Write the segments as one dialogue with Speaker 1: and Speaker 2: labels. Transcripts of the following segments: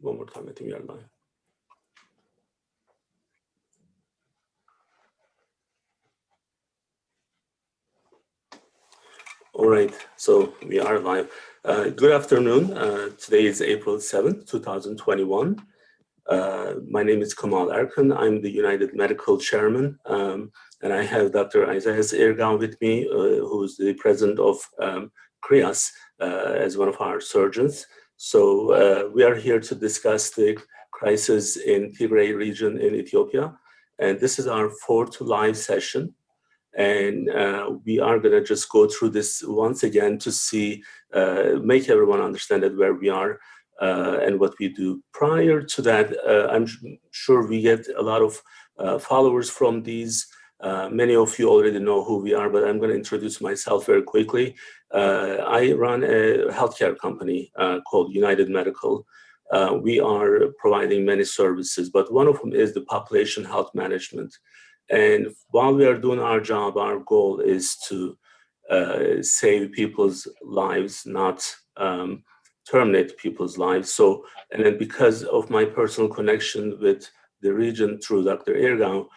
Speaker 1: One more time, I think we are live. All right, so we are live. Good afternoon. Today is April 7th, 2021. My name is Kamal Erkan. I'm the United Medical Chairman, and I have Dr. Isaias Ergan with me, who's the president of CRIAS as one of our surgeons. So we are here to discuss the crisis in Tigray region in Ethiopia. And this is our fourth live session. And we are going to just go through this once again to see, make everyone understand that where we are and what we do. Prior to that, I'm sure we get a lot of followers from these. Many of you already know who we are, but I'm going to introduce myself very quickly. I run a healthcare company called United Medical. We are providing many services, but one of them is the population health management. And while we are doing our job, our goal is to save people's lives, not terminate people's lives. So, and then because of my personal connection with the region through Dr. Ergan,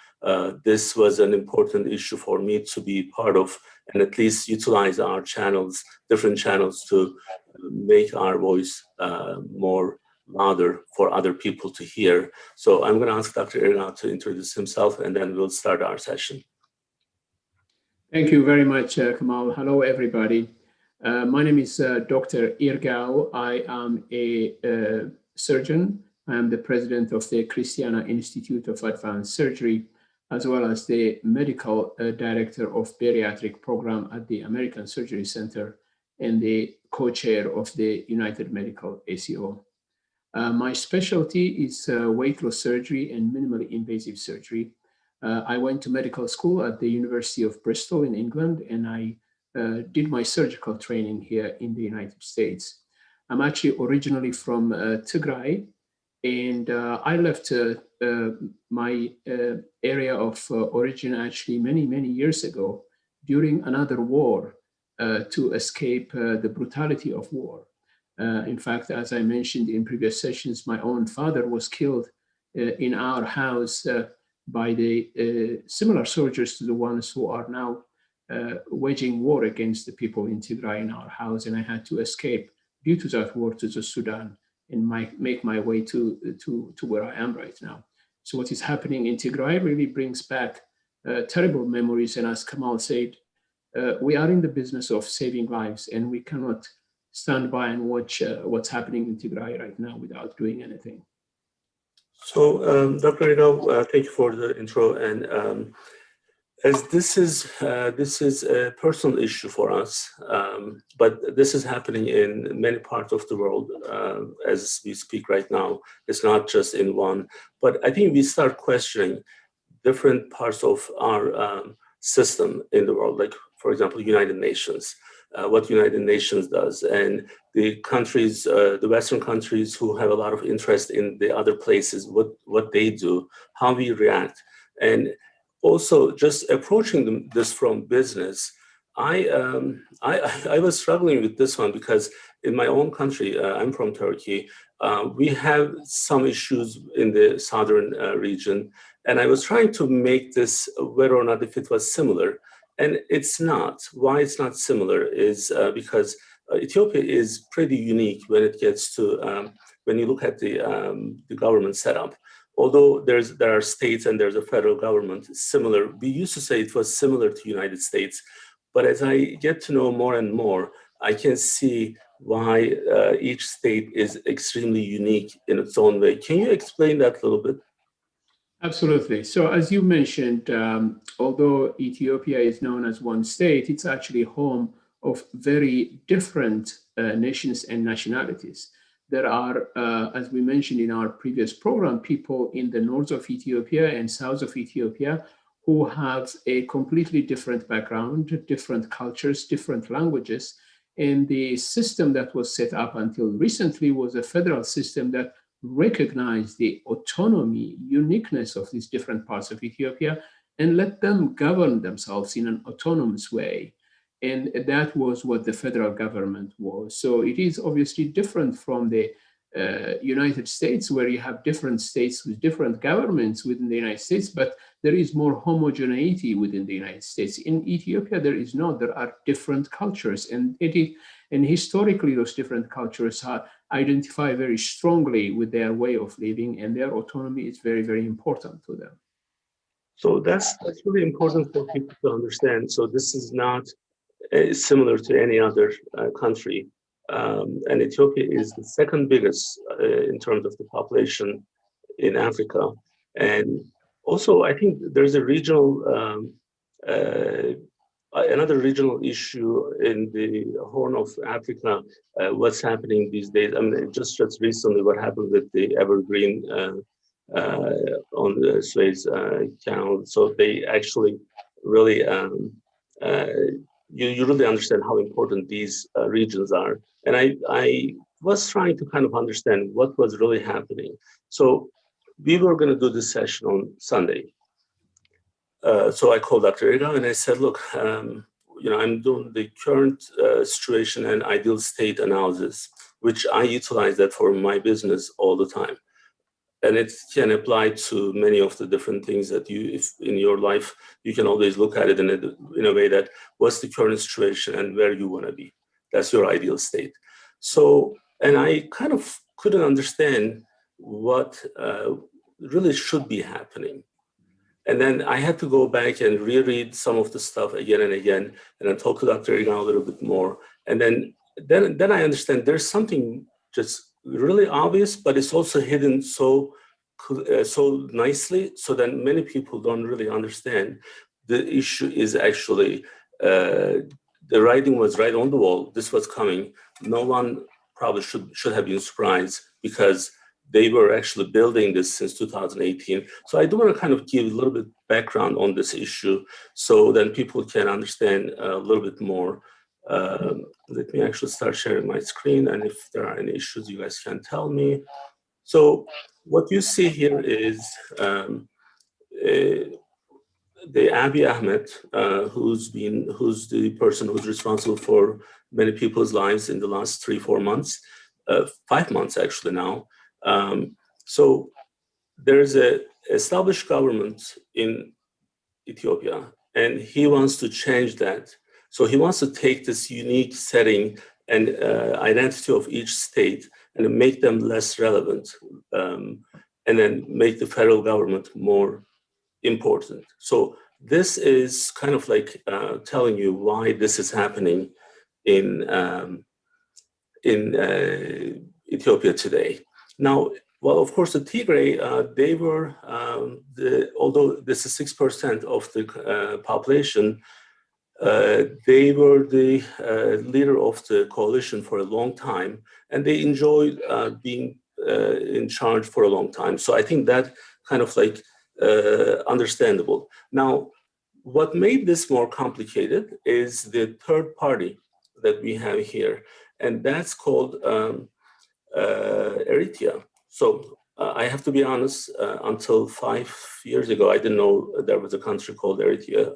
Speaker 1: this was an important issue for me to be part of and at least utilize our channels, different channels to make our voice more louder for other people to hear. So I'm going to ask Dr. Ergan to introduce himself and then we'll start our session.
Speaker 2: Thank you very much, Kamal. Hello, everybody. My name is Dr. Ergau. I am a surgeon. I am the president of the Christiana Institute of Advanced Surgery, as well as the medical director of bariatric program at the American Surgery Center and the co-chair of the United Medical ACO. My specialty is weight loss surgery and minimally invasive surgery. I went to medical school at the University of Bristol in England, and I did my surgical training here in the United States. I'm actually originally from Tigray, and I left my area of origin actually many years ago during another war to escape the brutality of war. In fact, as I mentioned in previous sessions, my own father was killed in our house by the similar soldiers to the ones who are now waging war against the people in Tigray in our house. And I had to escape due to that war to the Sudan and make my way to where I am right now. So what is happening in Tigray really brings back terrible memories. And as Kamal said, we are in the business of saving lives, and we cannot stand by and watch what's happening in Tigray right now without doing anything.
Speaker 1: So, Dr. Ergan, thank you for the intro. And as this is a personal issue for us, but this is happening in many parts of the world as we speak right now. It's not just in one, but I think we start questioning different parts of our system in the world, like, for example, United Nations. What United Nations does, and the countries, the Western countries who have a lot of interest in the other places, what they do, how we react, and also just approaching this from business. I was struggling with this one because in my own country, I'm from Turkey, we have some issues in the southern region, and I was trying to make this whether or not if it was similar. And it's not. Why it's not similar is because Ethiopia is pretty unique when it gets to, when you look at the government setup. Although there are states and there's a federal government similar, we used to say it was similar to United States. But as I get to know more and more, I can see why each state is extremely unique in its own way. Can you explain that a little bit?
Speaker 2: Absolutely. So as you mentioned, although Ethiopia is known as one state, it's actually home of very different nations and nationalities. There are, as we mentioned in our previous program, people in the north of Ethiopia and south of Ethiopia who have a completely different background, different cultures, different languages. And the system that was set up until recently was a federal system that recognize the autonomy, uniqueness of these different parts of Ethiopia and let them govern themselves in an autonomous way. And that was what the federal government was. So it is obviously different from the United States, where you have different states with different governments within the United States, but there is more homogeneity within the United States. In Ethiopia, there is not. There are different cultures, and historically, those different cultures identify very strongly with their way of living, and their autonomy is very, very important to them.
Speaker 1: So that's really important for people to understand. So this is not similar to any other country. And Ethiopia is the second biggest in terms of the population in Africa. And also, I think there's a regional, another regional issue in the Horn of Africa, what's happening these days. I mean, just recently, what happened with the Evergreen on the Suez Canal. So they actually really, you really understand how important these regions are. And I was trying to kind of understand what was really happening. So we were going to do this session on Sunday. So I called Dr. Ega and I said, look, I'm doing the current situation and ideal state analysis, which I utilize that for my business all the time. And it can apply to many of the different things that if in your life, you can always look at it in a way that what's the current situation and where you want to be. That's your ideal state. So, and I kind of couldn't understand what really should be happening. And then I had to go back and reread some of the stuff again and again, and then talk to Dr. Egan a little bit more. And then I understand there's something just really obvious, but it's also hidden so nicely, so that many people don't really understand. The issue is actually the writing was right on the wall. This was coming. No one probably should have been surprised, because they were actually building this since 2018. So I do want to kind of give a little bit background on this issue, so then people can understand a little bit more. Let me actually start sharing my screen, and if there are any issues, you guys can tell me. So what you see here is the Abiy Ahmed, who's the person who's responsible for many people's lives in the last 3-4 months, 5 months actually now. So there's an established government in Ethiopia, and he wants to change that. So he wants to take this unique setting and identity of each state and make them less relevant, and then make the federal government more important. So this is kind of like telling you why this is happening in Ethiopia today. Now, well, of course, the Tigray, they were, although this is 6% of the population, they were the leader of the coalition for a long time, and they enjoyed being in charge for a long time. So I think that kind of like understandable. Now, what made this more complicated is the third party that we have here, and that's called Eritrea. So I have to be honest, until 5 years ago, I didn't know there was a country called Eritrea.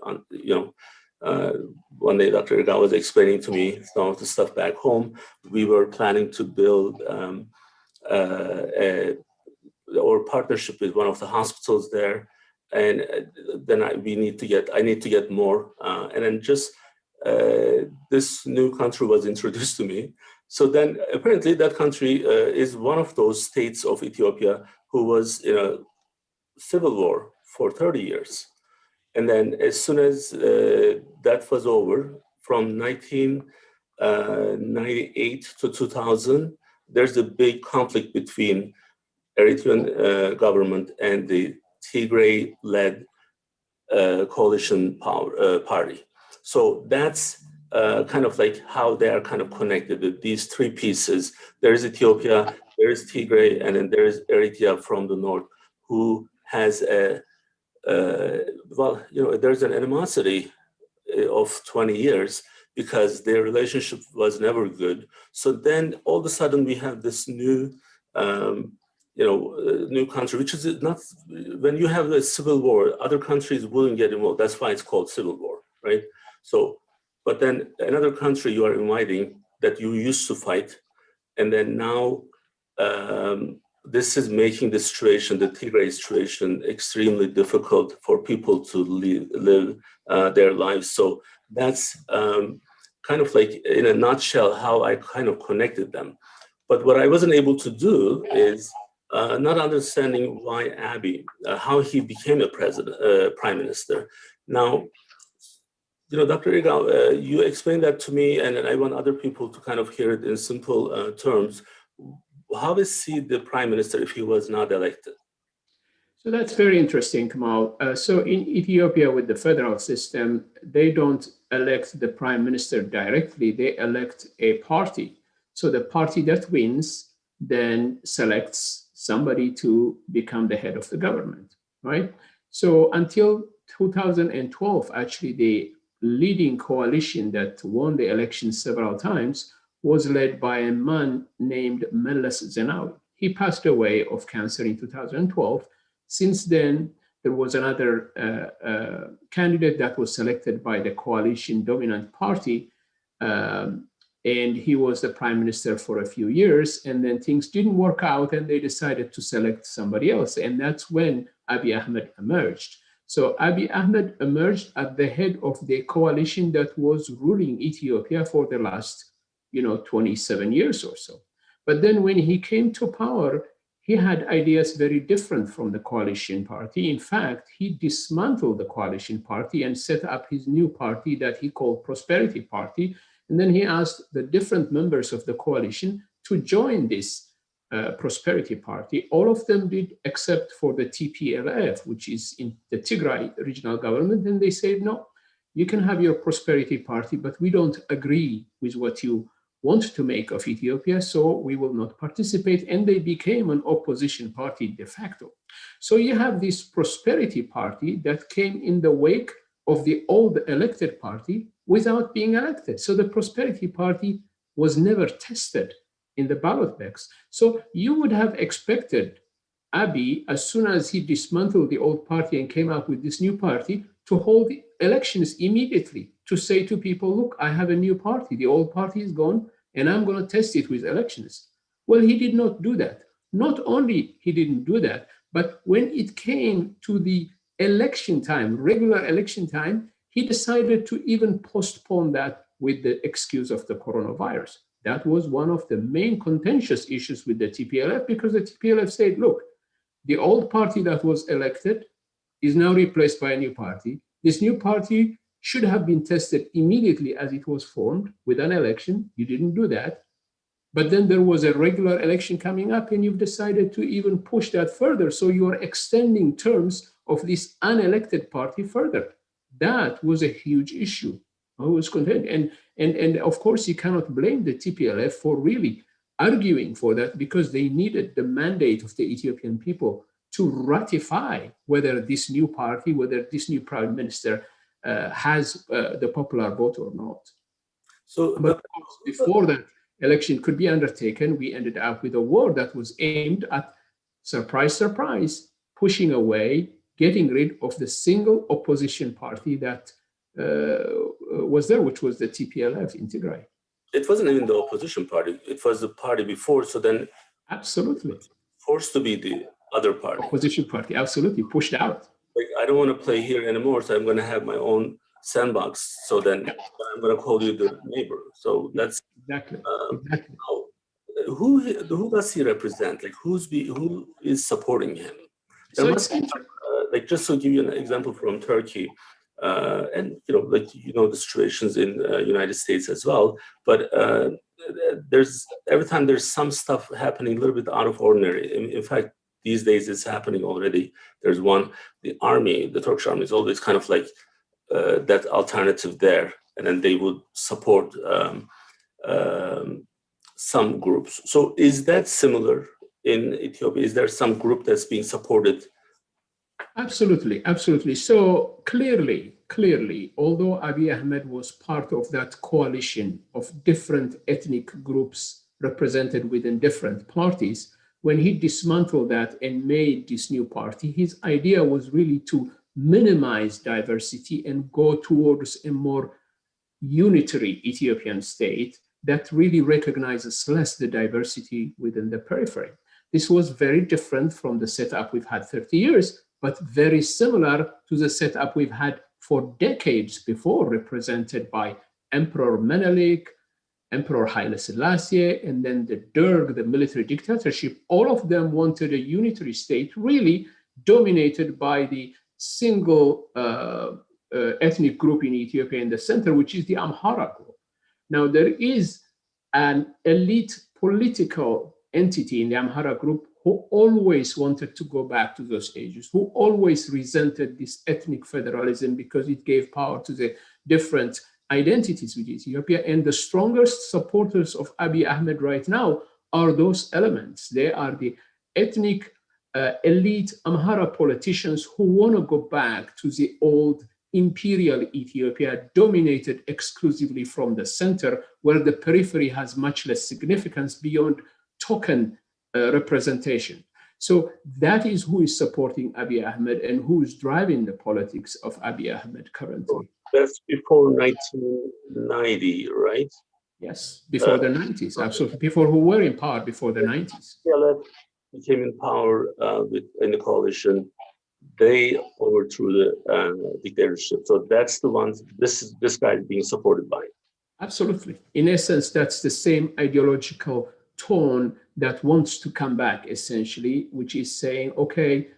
Speaker 1: One day Dr. Ega was explaining to me some of the stuff back home. We were planning to build or partnership with one of the hospitals there. And then I need to get more. And then just this new country was introduced to me. So then apparently that country is one of those states of Ethiopia who was in a civil war for 30 years. And then as soon as that was over, from 1998 to 2000, there's a big conflict between Eritrean government and the Tigray-led coalition party. So that's kind of like how they are kind of connected with these three pieces. There is Ethiopia, there is Tigray, and then there is Eritrea from the north, who has there's an animosity of 20 years because their relationship was never good. So then all of a sudden we have this new new country, which is not, when you have a civil war, other countries wouldn't get involved. That's why it's called civil war, right? So, but then another country you are inviting that you used to fight, and then now this is making the situation, the Tigray situation, extremely difficult for people to live their lives. So that's kind of like, in a nutshell, how I kind of connected them. But what I wasn't able to do is not understanding why Abiy, how he became a prime minister. Now, Dr. Irgal, you explained that to me, and I want other people to kind of hear it in simple terms. How is he the prime minister if he was not elected?
Speaker 2: So that's very interesting, Kamal. So in Ethiopia, with the federal system, they don't elect the prime minister directly, they elect a party. So the party that wins then selects somebody to become the head of the government, right? So until 2012, actually, the leading coalition that won the election several times was led by a man named Meles Zenawi. He passed away of cancer in 2012. Since then, there was another candidate that was selected by the coalition dominant party, and he was the prime minister for a few years, and then things didn't work out, and they decided to select somebody else, and that's when Abiy Ahmed emerged. So Abiy Ahmed emerged at the head of the coalition that was ruling Ethiopia for the last, 27 years or so. But then when he came to power, he had ideas very different from the coalition party. In fact, he dismantled the coalition party and set up his new party that he called Prosperity Party. And then he asked the different members of the coalition to join this Prosperity Party. All of them did, except for the TPLF, which is in the Tigray regional government. And they said, no, you can have your Prosperity Party, but we don't agree with what you want to make of Ethiopia, so we will not participate. And they became an opposition party de facto. So you have this Prosperity Party that came in the wake of the old elected party without being elected. So the Prosperity Party was never tested in the ballot box. So you would have expected Abiy, as soon as he dismantled the old party and came up with this new party, to hold elections immediately, to say to people, look, I have a new party. The old party is gone, and I'm going to test it with elections. Well, he did not do that. Not only he didn't do that, but when it came to the election time, regular election time, he decided to even postpone that with the excuse of the coronavirus. That was one of the main contentious issues with the TPLF, because the TPLF said, look, the old party that was elected is now replaced by a new party. This new party should have been tested immediately as it was formed with an election. You didn't do that. But then there was a regular election coming up, and you've decided to even push that further. So you are extending terms of this unelected party further. That was a huge issue. I was content. And of course, you cannot blame the TPLF for really arguing for that, because they needed the mandate of the Ethiopian people to ratify whether this new party, whether this new prime minister has the popular vote or not. But before that election could be undertaken, we ended up with a war that was aimed at, surprise, surprise, pushing away, getting rid of the single opposition party that was there, which was the TPLF in Tigray.
Speaker 1: It wasn't even the opposition party. It was the party before. So then,
Speaker 2: absolutely,
Speaker 1: forced to be the other party.
Speaker 2: Opposition party, absolutely, pushed out.
Speaker 1: Like, I don't want to play here anymore, so I'm going to have my own sandbox. So then I'm going to call you the neighbor. So that's
Speaker 2: exactly.
Speaker 1: Who does he represent? Like, who is supporting him? There must be, like, just to give you an example from Turkey, and the situations in United States as well. But every time there's some stuff happening a little bit out of ordinary. In fact, these days it's happening already. There's one, the army, the Turkish army is always kind of like that alternative there, and then they would support some groups. So is that similar in Ethiopia? Is there some group that's being supported?
Speaker 2: Absolutely, absolutely. So clearly, although Abiy Ahmed was part of that coalition of different ethnic groups represented within different parties, when he dismantled that and made this new party, his idea was really to minimize diversity and go towards a more unitary Ethiopian state, that really recognizes less the diversity within the periphery. This was very different from the setup we've had 30 years, but very similar to the setup we've had for decades before, represented by Emperor Menelik, Emperor Haile Selassie, and then the Derg, the military dictatorship. All of them wanted a unitary state, really dominated by the single ethnic group in Ethiopia in the center, which is the Amhara group. Now, there is an elite political entity in the Amhara group who always wanted to go back to those ages, who always resented this ethnic federalism because it gave power to the different identities with Ethiopia. And the strongest supporters of Abiy Ahmed right now are those elements. They are the ethnic elite Amhara politicians who want to go back to the old imperial Ethiopia, dominated exclusively from the center, where the periphery has much less significance beyond token representation. So that is who is supporting Abiy Ahmed and who is driving the politics of Abiy Ahmed currently.
Speaker 1: That's before 1990, right?
Speaker 2: Yes, before the 90s, absolutely. People who were in power before the 90s.
Speaker 1: PLF became in power in the coalition. They overthrew the dictatorship. So that's the ones this guy is being supported by.
Speaker 2: Absolutely. In essence, that's the same ideological tone that wants to come back, essentially, which is saying, okay,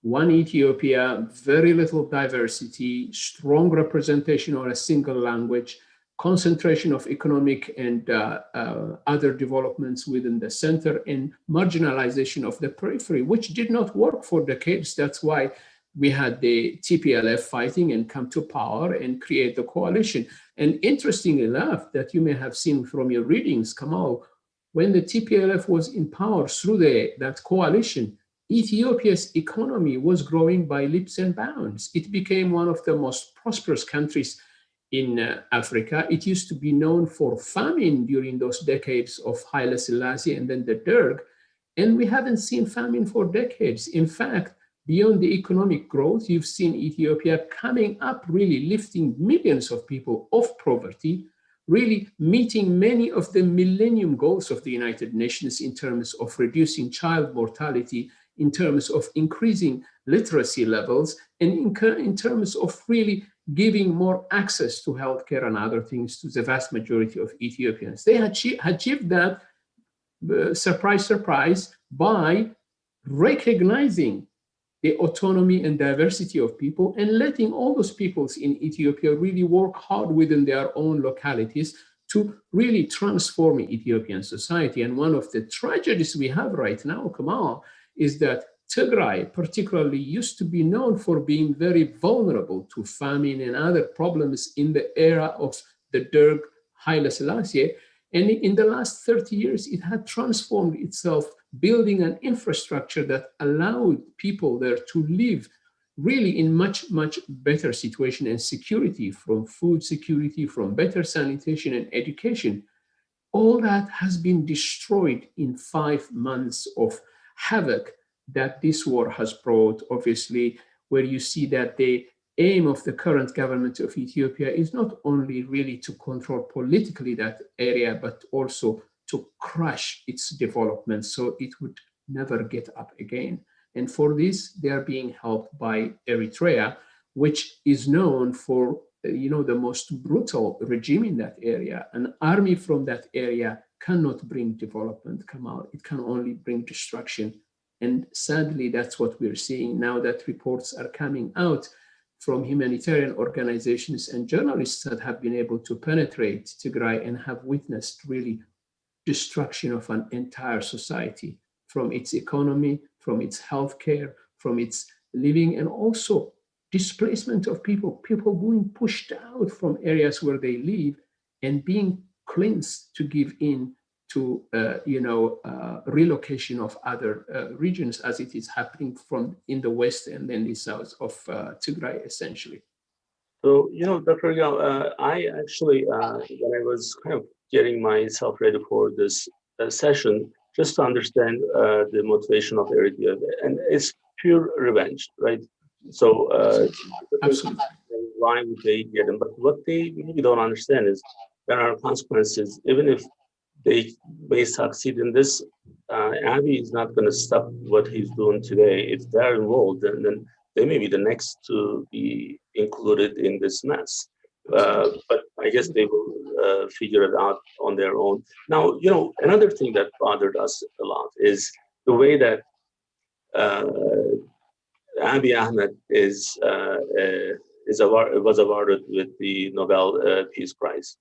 Speaker 2: one Ethiopia, very little diversity, strong representation on a single language, concentration of economic and other developments within the center, and marginalization of the periphery, which did not work for decades. That's why we had the TPLF fighting and come to power and create the coalition. And interestingly enough, that you may have seen from your readings, Kamal, when the TPLF was in power through that coalition, Ethiopia's economy was growing by leaps and bounds. It became one of the most prosperous countries in Africa. It used to be known for famine during those decades of Haile Selassie and then the Derg, and we haven't seen famine for decades. In fact, beyond the economic growth, you've seen Ethiopia coming up, really lifting millions of people off poverty, really meeting many of the millennium goals of the United Nations in terms of reducing child mortality, in terms of increasing literacy levels, and in terms of really giving more access to healthcare and other things to the vast majority of Ethiopians. They achieved that, surprise, surprise, by recognizing the autonomy and diversity of people and letting all those peoples in Ethiopia really work hard within their own localities to really transform Ethiopian society. And one of the tragedies we have right now, Kamal, is that Tigray particularly used to be known for being very vulnerable to famine and other problems in the era of the Derg Haile Selassie. And in the last 30 years, it had transformed itself, building an infrastructure that allowed people there to live really in much, much better situation and security, from food security, from better sanitation and education. All that has been destroyed in 5 months of havoc that this war has brought, obviously, where you see that the aim of the current government of Ethiopia is not only really to control politically that area, but also to crush its development so it would never get up again. And for this, they are being helped by Eritrea, which is known for the most brutal regime in that area. An army from that area cannot bring development, Kamal. It can only bring destruction. And sadly, that's what we're seeing now, that reports are coming out from humanitarian organizations and journalists that have been able to penetrate Tigray and have witnessed really destruction of an entire society, from its economy, from its healthcare, from its living, and also displacement of people being pushed out from areas where they live and being cleansed to give in to relocation of other regions, as it is happening from in the west and then the south of Tigray, essentially.
Speaker 1: So, Dr. Gal, I actually, when I was kind of getting myself ready for this session, just to understand the motivation of Eritrea, and it's pure revenge, right? So,
Speaker 2: absolutely.
Speaker 1: why would they get them? But what they really don't understand is there are consequences. Even if they may succeed in this, Abiy is not going to stop what he's doing today. If they're involved, then they may be the next to be included in this mess. But I guess they will figure it out on their own. Now, another thing that bothered us a lot is the way that Abiy Ahmed was awarded with the Nobel Peace Prize.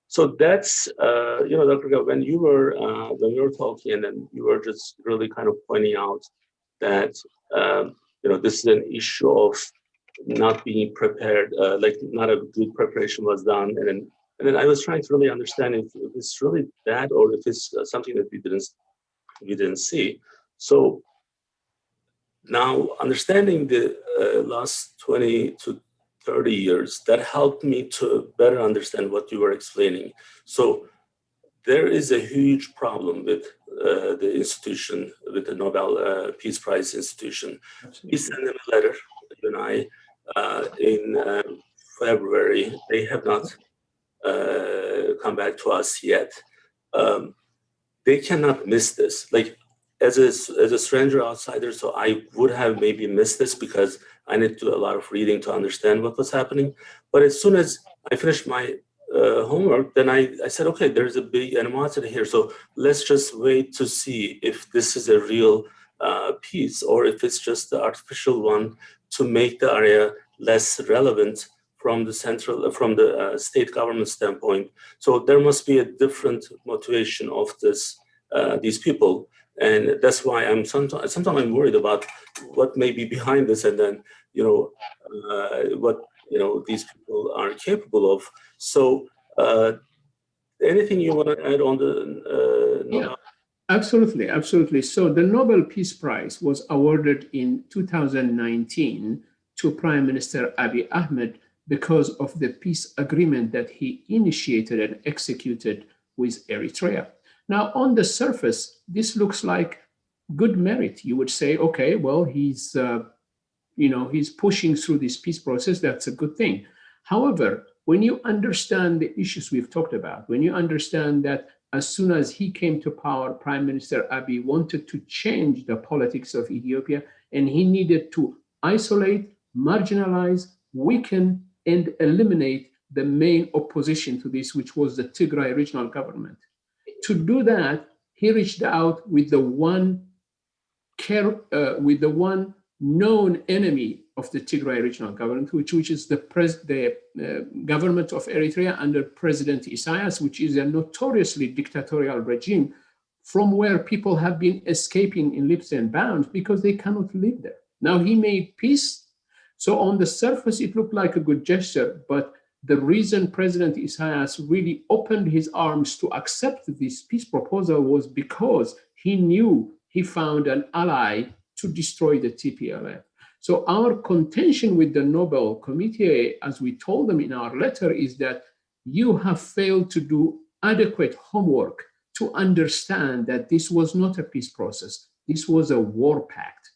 Speaker 1: So that's Dr. Gao, when we were talking, and then you were just really kind of pointing out that this is an issue of not being prepared, like not a good preparation was done, and then I was trying to really understand if it's really that or if it's something that we didn't see. So now understanding the last 20 to 30 years, that helped me to better understand what you were explaining. So there is a huge problem with the institution, with the Nobel Peace Prize institution. Absolutely. We sent them a letter, you and I, in February. They have not come back to us yet. They cannot miss this. Like, as a stranger outsider, so I would have maybe missed this because I need to do a lot of reading to understand what was happening. But as soon as I finished my homework, then I said, okay, there's a big animosity here. So let's just wait to see if this is a real peace or if it's just the artificial one to make the area less relevant from the state government standpoint. So there must be a different motivation of these people. And that's why sometimes I'm worried about what may be behind this, and then what these people are capable of. So, anything you want to add on the Nobel?
Speaker 2: Yeah, absolutely. So the Nobel Peace Prize was awarded in 2019 to Prime Minister Abiy Ahmed because of the peace agreement that he initiated and executed with Eritrea. Now, on the surface, this looks like good merit. You would say, okay, well, he's pushing through this peace process. That's a good thing. However, when you understand the issues we've talked about, when you understand that as soon as he came to power, Prime Minister Abiy wanted to change the politics of Ethiopia, and he needed to isolate, marginalize, weaken, and eliminate the main opposition to this, which was the Tigray regional government. To do that, he reached out with the one known enemy of the Tigray regional government, which is the government of Eritrea under President Isaias, which is a notoriously dictatorial regime from where people have been escaping in leaps and bounds because they cannot live there. Now he made peace. So on the surface, it looked like a good gesture, but the reason President Isaias really opened his arms to accept this peace proposal was because he knew he found an ally to destroy the TPLF. So our contention with the Nobel Committee, as we told them in our letter, is that you have failed to do adequate homework to understand that this was not a peace process. This was a war pact.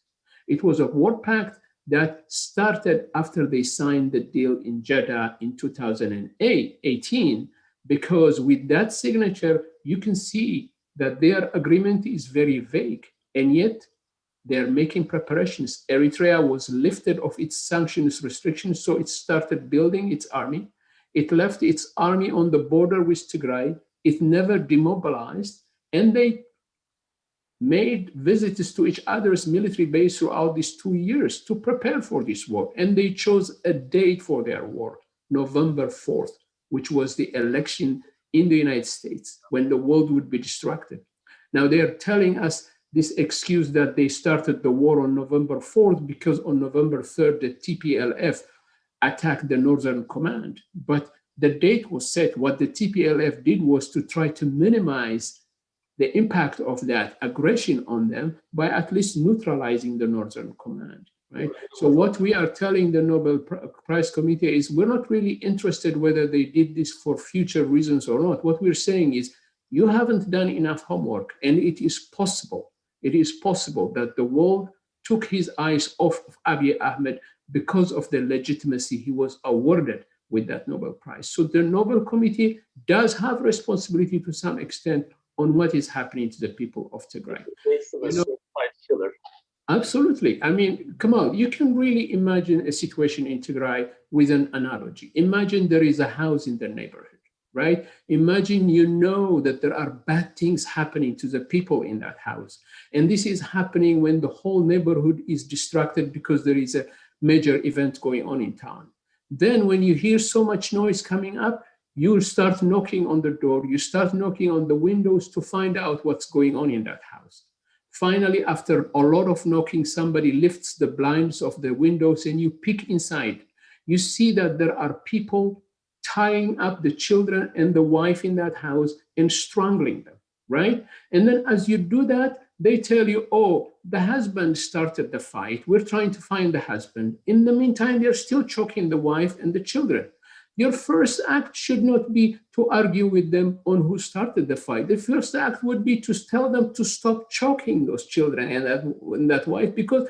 Speaker 2: It was a war pact that started after they signed the deal in Jeddah in 2018, because with that signature, you can see that their agreement is very vague, and yet they're making preparations. Eritrea was lifted of its sanctions restrictions, so it started building its army. It left its army on the border with Tigray. It never demobilized, and they made visits to each other's military base throughout these 2 years to prepare for this war. And they chose a date for their war, November 4th, which was the election in the United States when the world would be distracted. Now they are telling us this excuse that they started the war on November 4th because on November 3rd, the TPLF attacked the Northern Command. But the date was set. What the TPLF did was to try to minimize the impact of that aggression on them by at least neutralizing the Northern Command, right? So what we are telling the Nobel Prize Committee is we're not really interested whether they did this for future reasons or not. What we're saying is you haven't done enough homework, and it is possible that the world took his eyes off of Abiy Ahmed because of the legitimacy he was awarded with that Nobel Prize. So the Nobel Committee does have responsibility to some extent on what is happening to the people of Tigray.
Speaker 1: Killer.
Speaker 2: Absolutely. I mean, come on, you can really imagine a situation in Tigray with an analogy. Imagine there is a house in the neighborhood, right? Imagine you know that there are bad things happening to the people in that house. And this is happening when the whole neighborhood is distracted because there is a major event going on in town. Then when you hear so much noise coming up, you start knocking on the door, you start knocking on the windows to find out what's going on in that house. Finally, after a lot of knocking, somebody lifts the blinds of the windows and you peek inside. You see that there are people tying up the children and the wife in that house and strangling them, right? And then as you do that, they tell you, oh, the husband started the fight. We're trying to find the husband. In the meantime, they're still choking the wife and the children. Your first act should not be to argue with them on who started the fight. The first act would be to tell them to stop choking those children and that wife, because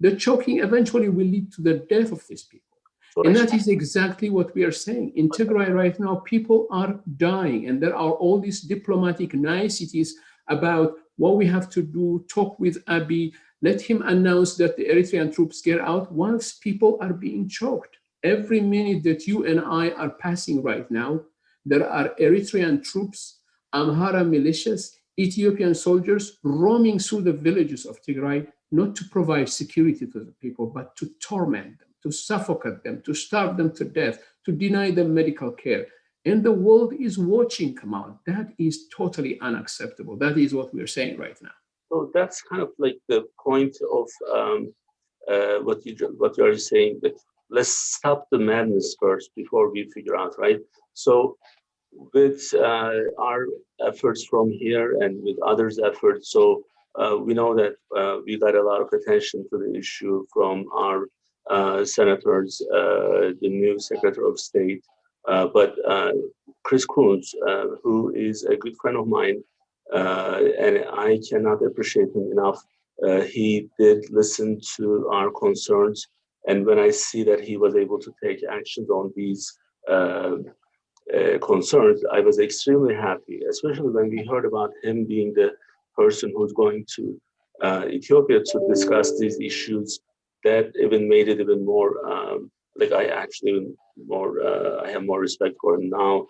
Speaker 2: the choking eventually will lead to the death of these people. And that is exactly what we are saying. In Tigray right now, people are dying, and there are all these diplomatic niceties about what we have to do, talk with Abiy, let him announce that the Eritrean troops get out, whilst people are being choked. Every minute that you and I are passing right now, there are Eritrean troops, Amhara militias, Ethiopian soldiers roaming through the villages of Tigray, not to provide security to the people, but to torment them, to suffocate them, to starve them to death, to deny them medical care. And the world is watching, Kamal. That is totally unacceptable. That is what we're saying right now.
Speaker 1: So that's kind of like the point of what you are saying, that let's stop the madness first before we figure out, right? So with our efforts from here and with others' efforts, so we know that we got a lot of attention to the issue from our senators, the new Secretary of State, but Chris Coons, who is a good friend of mine, and I cannot appreciate him enough. He did listen to our concerns, and when I see that he was able to take actions on these concerns, I was extremely happy, especially when we heard about him being the person who's going to Ethiopia to discuss these issues. That even made it even more like I have more respect for him now.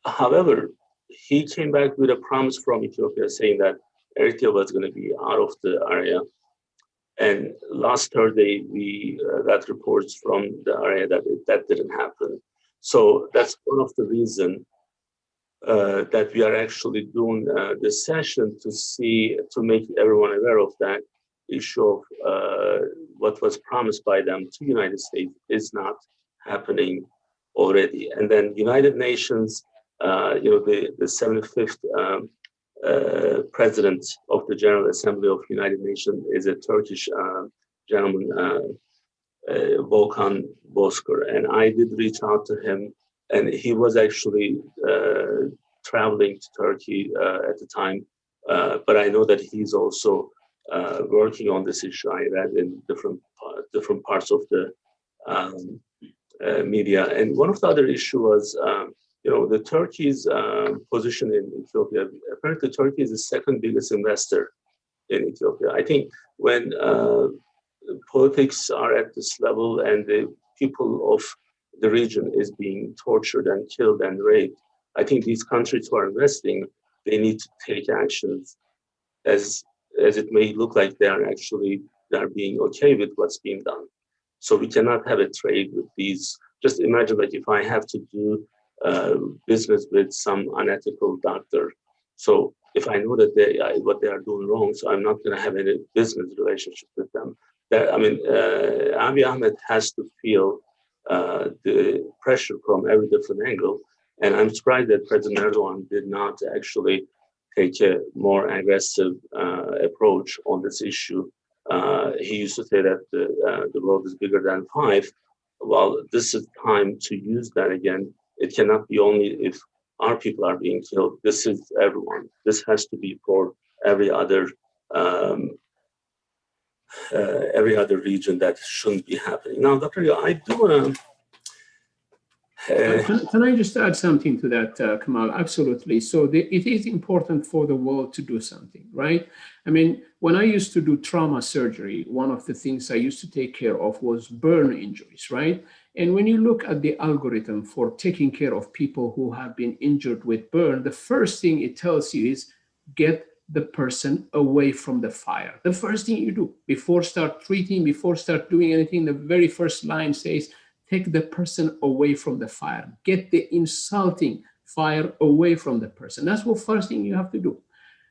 Speaker 1: However, he came back with a promise from Ethiopia saying that Eritrea was going to be out of the area. And last Thursday, we got reports from the area that that didn't happen. So that's one of the reasons that we are actually doing this session to make everyone aware of that issue of what was promised by them to the United States is not happening already. And then United Nations, the 75th president of the General Assembly of United Nations is a Turkish gentleman, Volkan Bozkır, and I did reach out to him, and he was actually traveling to Turkey at the time, but I know that he's also working on this issue. I read in different parts of the media, and one of the other issue was the Turkey's position in Ethiopia. Apparently, Turkey is the second biggest investor in Ethiopia. I think when politics are at this level and the people of the region is being tortured and killed and raped, I think these countries who are investing, they need to take actions, as it may look like they are being okay with what's being done. So we cannot have a trade with these. Just imagine, like, if I have to do business with some unethical doctor, so if I know that what they are doing wrong, so I'm not going to have any business relationship with them. Abiy Ahmed has to feel the pressure from every different angle, and I'm surprised that President Erdogan did not actually take a more aggressive approach on this issue. He used to say that the world is bigger than five. Well, this is time to use that again. It cannot be only if our people are being killed. This is everyone. This has to be for every other region that shouldn't be happening. Now, Dr. Yo, I do want to
Speaker 2: Can I just add something to that, Kamal? Absolutely. So it is important for the world to do something, right? I mean, when I used to do trauma surgery, one of the things I used to take care of was burn injuries, right? And when you look at the algorithm for taking care of people who have been injured with burn, the first thing it tells you is get the person away from the fire. The first thing you do before start treating, before start doing anything, the very first line says, take the person away from the fire. Get the insulting fire away from the person. That's the first thing you have to do.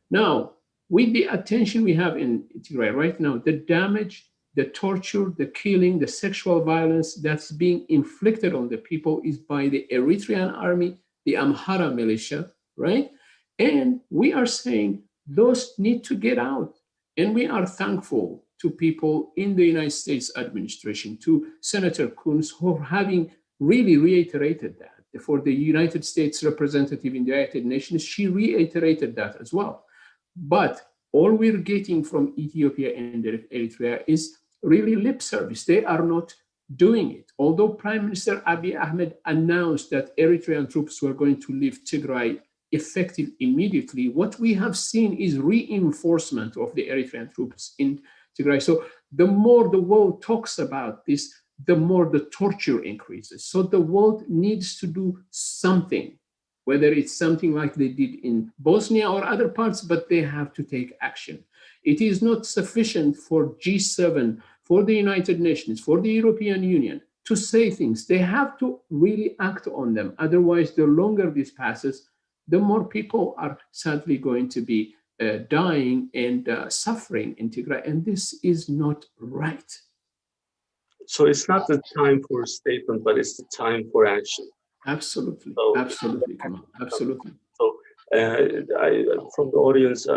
Speaker 2: Now, with the attention we have in Tigray right now, the damage, the torture, the killing, the sexual violence that's being inflicted on the people is by the Eritrean army, the Amhara militia, right? And we are saying those need to get out. And we are thankful to people in the United States administration, to Senator Coons, who are having really reiterated that. For the United States representative in the United Nations, she reiterated that as well. But all we're getting from Ethiopia and Eritrea is really lip service. They are not doing it. Although Prime Minister Abiy Ahmed announced that Eritrean troops were going to leave Tigray effective immediately, what we have seen is reinforcement of the Eritrean troops in Tigray. So the more the world talks about this, the more the torture increases. So the world needs to do something, whether it's something like they did in Bosnia or other parts, but they have to take action. It is not sufficient for G7, for the United Nations, for the European Union to say things. They have to really act on them. Otherwise, the longer this passes, the more people are sadly going to be dying and suffering in Tigray. And this is not right.
Speaker 1: So it's not the time for a statement, but it's the time for action.
Speaker 2: Absolutely.
Speaker 1: So,
Speaker 2: absolutely, Kamal. Absolutely.
Speaker 1: So from the audience,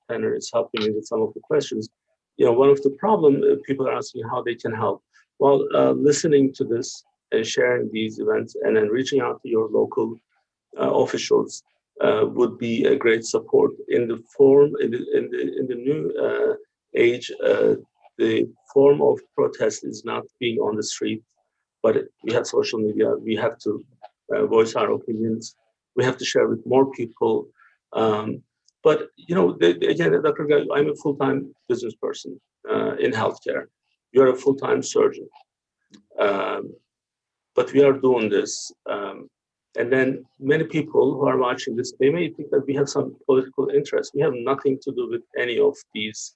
Speaker 1: Tanner is helping me with some of the questions. You know, one of the problem people are asking how they can help. Well, listening to this and sharing these events and then reaching out to your local officials would be a great support. In the form, in the new age, the form of protest is not being on the street, but we have social media. We have to voice our opinions. We have to share with more people. But you know, again, Dr. Guy, I'm a full-time business person in healthcare. You're a full-time surgeon, but we are doing this. And then many people who are watching this, they may think that we have some political interest. We have nothing to do with any of these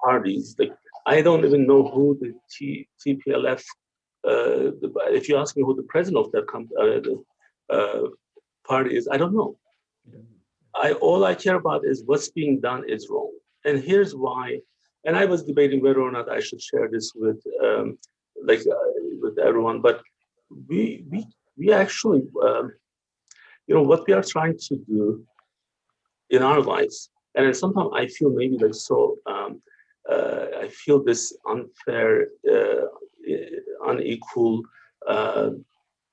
Speaker 1: parties. Like, I don't even know who the TPLF, if you ask me who the president of that party is, I don't know. All I care about is what's being done is wrong. And here's why. And I was debating whether or not I should share this with with everyone, but we actually, you know, what we are trying to do in our lives, and then sometimes I feel maybe like so, I feel this unfair, unequal,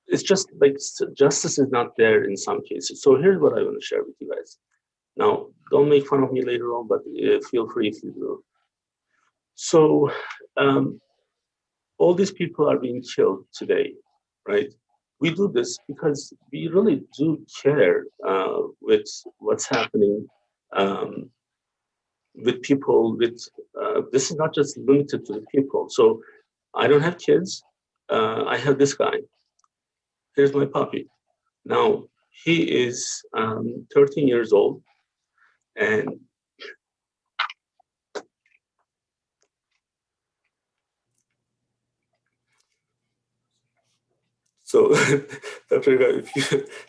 Speaker 1: it's just like justice is not there in some cases. So here's what I want to share with you guys. Now, don't make fun of me later on, but feel free if you do. So all these people are being killed today, right? We do this because we really do care with what's happening with people. This is not just limited to the people. So I don't have kids. I have this guy. Here's my puppy. Now he is 13 years old, and so, Dr. Guy,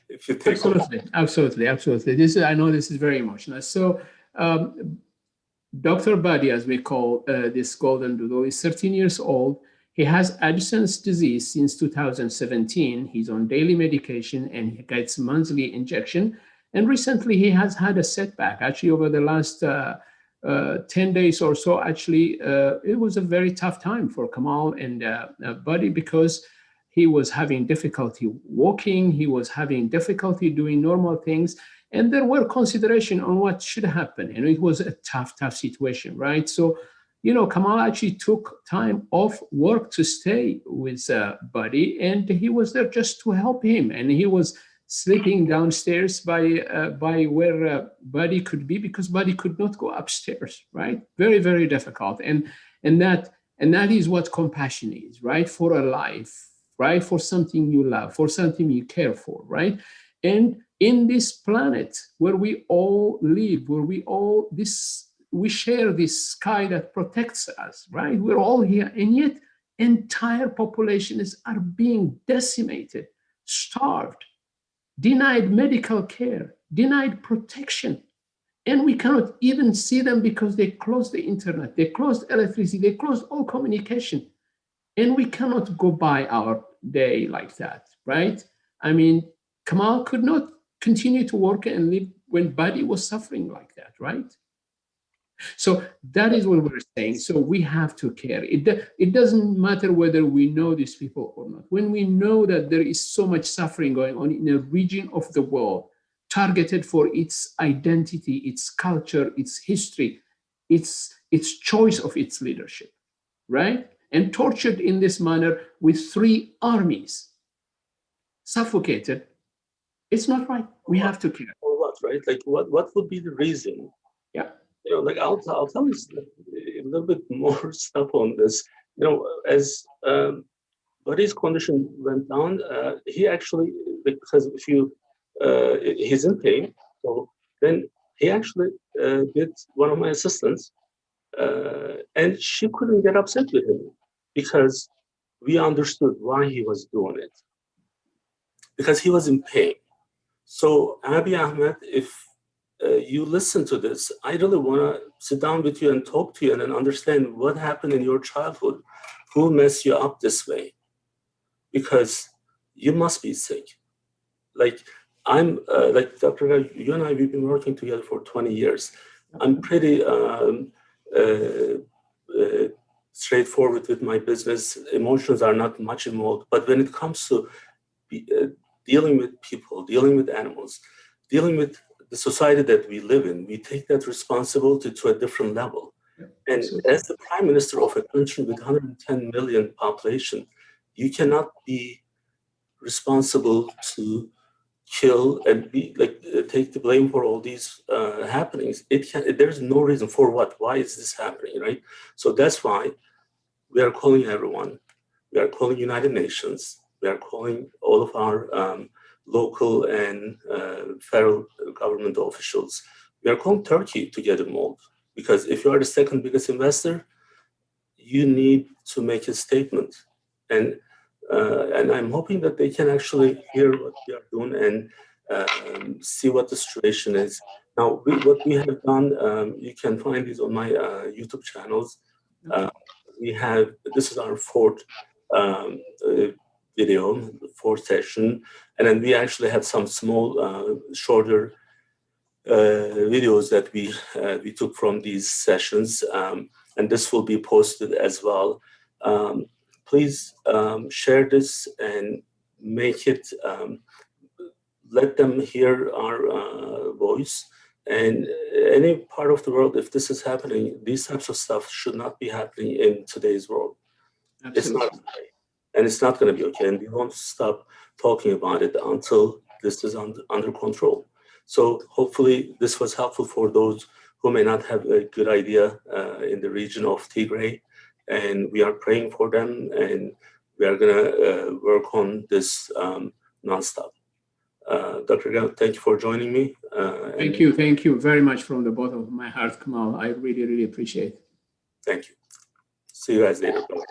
Speaker 1: if you take
Speaker 2: absolutely. This is, I know this is very emotional. So, Dr. Badi, as we call this golden doodle, is 13 years old. He has Addison's disease since 2017. He's on daily medication and he gets monthly injection. And recently he has had a setback. Actually, over the last 10 days or so, actually, it was a very tough time for Kamal and Badi, because he was having difficulty walking. He was having difficulty doing normal things. And there were consideration on what should happen. And it was a tough situation, right? So, Kamal actually took time off work to stay with Buddy, and he was there just to help him. And he was sleeping downstairs by where Buddy could be, because Buddy could not go upstairs, right? Very, very difficult. And that is what compassion is, right? For a life, right? For something you love, for something you care for, right? And in this planet where we all live, where we share this sky that protects us, right? We're all here, and yet entire populations are being decimated, starved, denied medical care, denied protection. And we cannot even see them because they closed the internet, they closed electricity, they closed all communication. And we cannot go by our day like that, right? I mean, Kamal could not continue to work and live when Buddy was suffering like that, right? So that is what we're saying. So we have to care. It doesn't matter whether we know these people or not. When we know that there is so much suffering going on in a region of the world targeted for its identity, its culture, its history, its choice of its leadership, right? And tortured in this manner with 3 armies, suffocated, it's not right. We have to care.
Speaker 1: Or what, right? Like what would be the reason?
Speaker 2: Yeah.
Speaker 1: Like I'll tell you a little bit more stuff on this. As Buddy's condition went down, he actually, because if you, he's in pain, so then he actually did one of my assistants, and she couldn't get upset with him because we understood why he was doing it, because he was in pain. So Abiy Ahmed, if you listen to this, I really want to sit down with you and talk to you and then understand what happened in your childhood, who messed you up this way, because you must be sick. Like I'm, like Dr. You and I, we've been working together for 20 years. I'm pretty straightforward with my business. Emotions are not much involved, but when it comes to dealing with people, dealing with animals, dealing with the society that we live in, we take that responsibility to a different level. And as the prime minister of a country with 110 million population, you cannot be responsible to kill and be like take the blame for all these happenings. There's no reason for what. Why is this happening, right? So that's why we are calling everyone. We are calling United Nations. We are calling all of our local and federal government officials. We are calling Turkey to get involved, because if you are the second biggest investor, you need to make a statement. And I'm hoping that they can actually hear what we are doing and see what the situation is. Now, what we have done, you can find these on my YouTube channels. This is our 4th video, the 4th session, and then we actually have some small, shorter videos that we took from these sessions, and this will be posted as well. Please share this and make it, let them hear our voice. And any part of the world, if this is happening, these types of stuff should not be happening in today's world. Absolutely. It's not okay, and it's not going to be okay. And we won't stop talking about it until this is under control. So hopefully this was helpful for those who may not have a good idea in the region of Tigray. And we are praying for them, and we are going to work on this nonstop. Dr. Gal, thank you for joining me.
Speaker 2: Thank you very much from the bottom of my heart, Kamal. I really, really appreciate it.
Speaker 1: Thank you. See you guys later. Bye.